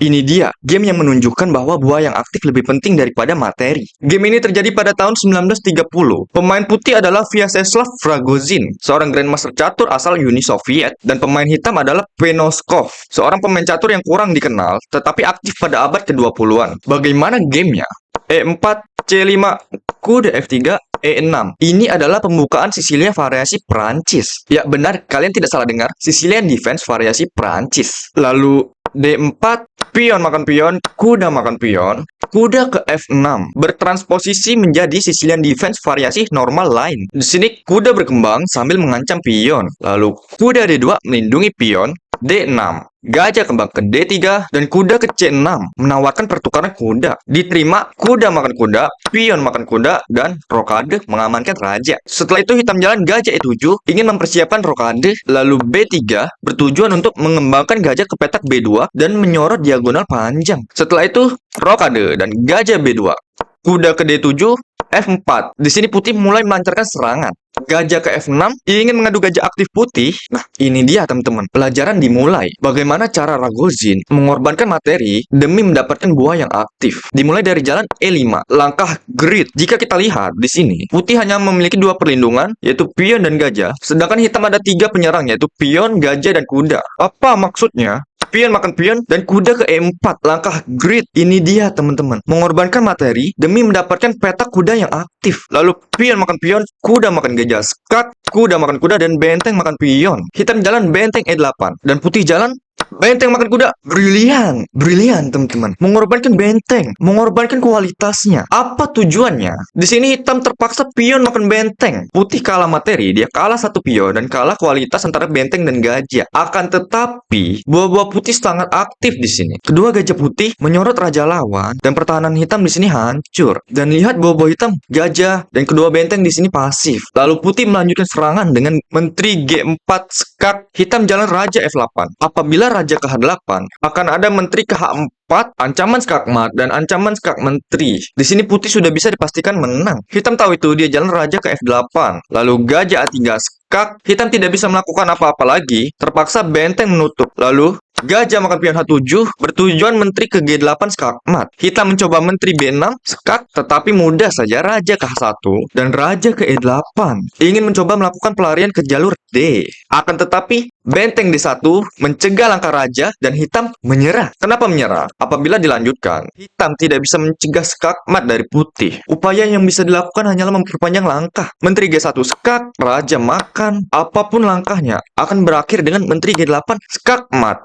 Ini dia, game yang menunjukkan bahwa buah yang aktif lebih penting daripada materi. Game ini terjadi pada tahun 1930. Pemain putih adalah Vyacheslav Ragozin, seorang Grandmaster catur asal Uni Soviet, dan pemain hitam adalah Penoskov, seorang pemain catur yang kurang dikenal, tetapi aktif pada abad ke-20-an. Bagaimana gamenya? E4, C5, kuda F3, E6. Ini adalah pembukaan Sisilia variasi Prancis. Ya benar, kalian tidak salah dengar. Sicilian Defense variasi Prancis. Lalu D4, pion makan pion, kuda makan pion, kuda ke F6, bertransposisi menjadi Sicilian Defense variasi normal lain. Di sini kuda berkembang sambil mengancam pion. Lalu kuda D2 melindungi pion, D6. Gajah kembang ke D3 dan kuda ke C6 menawarkan pertukaran kuda. Diterima, kuda makan kuda, pion makan kuda, dan rokade mengamankan raja. Setelah itu hitam jalan gajah E7 ingin mempersiapkan rokade, lalu B3 bertujuan untuk mengembangkan gajah ke petak B2 dan menyorot diagonal panjang. Setelah itu rokade dan gajah B2. Kuda ke D7, F4. Di sini putih mulai melancarkan serangan. Gajah ke F6 ingin mengadu gajah aktif putih. Nah, ini dia teman-teman. Pelajaran dimulai. Bagaimana cara Ragozin mengorbankan materi demi mendapatkan buah yang aktif. Dimulai dari jalan E5, langkah grid. Jika kita lihat di sini, putih hanya memiliki 2 perlindungan, yaitu pion dan gajah, sedangkan hitam ada 3 penyerang, yaitu pion, gajah, dan kuda. Apa maksudnya? Pion makan pion dan kuda ke E4. Langkah grid. Ini dia teman-teman. Mengorbankan materi demi mendapatkan petak kuda yang aktif. Lalu pion makan pion, kuda makan gajah. Skak, kuda makan kuda, dan benteng makan pion. Hitam jalan benteng E8 dan putih jalan benteng makan kuda. Brilian, brilian teman-teman. Mengorbankan benteng, mengorbankan kualitasnya. Apa tujuannya? Di sini hitam terpaksa pion makan benteng. Putih kalah materi, dia kalah 1 pion dan kalah kualitas antara benteng dan gajah. Akan tetapi, buah-buah putih sangat aktif di sini. Kedua gajah putih menyorot raja lawan dan pertahanan hitam di sini hancur. Dan lihat buah-buah hitam, gajah dan kedua benteng di sini pasif. Lalu putih melanjutkan serangan dengan menteri G4 skak. Hitam jalan raja F8. Apabila raja ke H8, akan ada menteri ke H4, ancaman skakmat dan ancaman skak menteri. Di sini putih sudah bisa dipastikan menang. Hitam tahu itu, dia jalan raja ke F8. Lalu gajah A3 skak. Hitam tidak bisa melakukan apa-apa lagi, terpaksa benteng menutup. Lalu gajah makan pion H7 bertujuan menteri ke G8 skakmat. Hitam mencoba menteri B6 skak, tetapi mudah saja raja ke H1 dan raja ke E8. Ingin mencoba melakukan pelarian ke jalur D. Akan tetapi benteng D1 mencegah langkah raja dan hitam menyerah. Kenapa menyerah? Apabila dilanjutkan, hitam tidak bisa mencegah skakmat dari putih. Upaya yang bisa dilakukan hanyalah memperpanjang langkah. Menteri G1 skak, raja makan. Apapun langkahnya akan berakhir dengan menteri G8 skakmat.